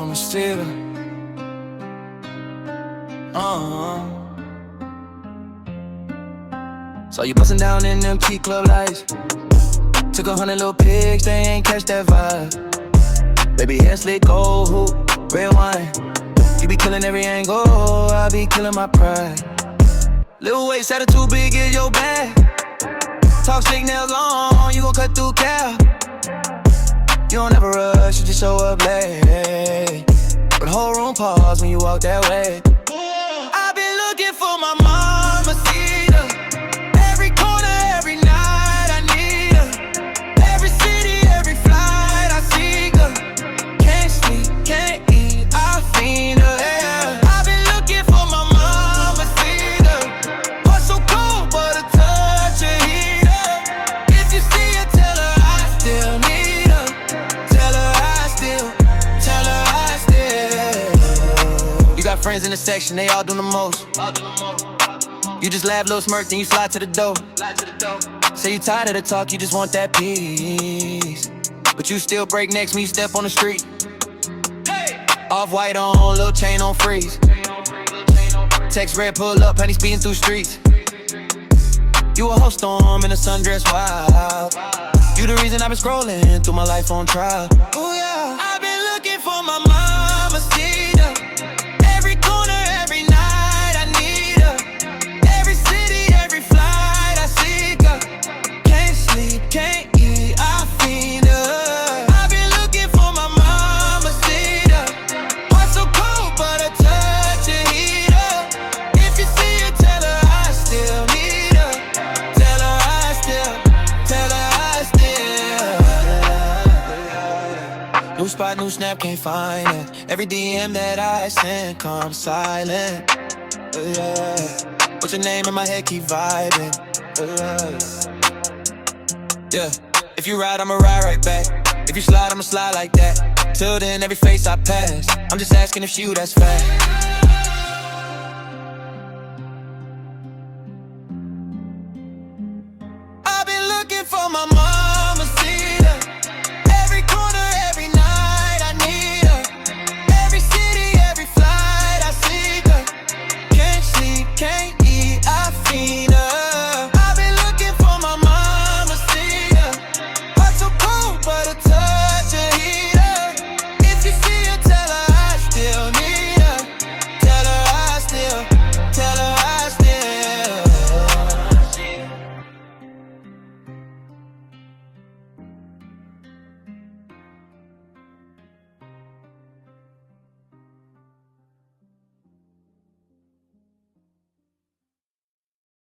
Mamasita. So you bustin' down in them key club lights. Took 100 little pigs, they ain't catch that vibe. Baby hair slick, gold hoop, red wine. You be killing every angle, I be killing my pride. Little waist attitude big is your bag. Talk slick, nails long, you gon' cut through cow. You don't ever rush, you just show up late. But the whole room pause when you walk that way. I've been looking for my Mamasita. Every corner, every night I need her. Every city, every flight I seek her. Can't sleep, can't eat, I fiend her. Yeah. I've been looking for my Mamasita. Heart so cold, but a touch of heater. If you see her, tell her I still need her. Tell her I still. You got friends in the section, they all do the most. You just laugh, little smirk, then you slide to the door. Say you tired of the talk, you just want that peace. But you still break necks when you step on the street. Off-white on, little chain on freeze. Text red, pull up, honey speeding through streets. You a whole storm in a sundress, wild. You the reason I've been scrolling through my life on trial. Oh yeah, I've been looking for my Mamasita. Every corner, every night I need her. Every city, every flight I seek her. Can't sleep, can't eat, I fiend her. I've been looking for my Mamasita. Heart so cold, but a touch of heater. If you see her, tell her I still need her. Tell her I still, tell her I still. New spot, new snap, can't find it. Every DM that I send comes silent. What's your name in my head, keep vibing. Yeah, if you ride, I'ma ride right back. If you slide, I'ma slide like that. Till then, every face I pass, I'm just asking if you that's fast.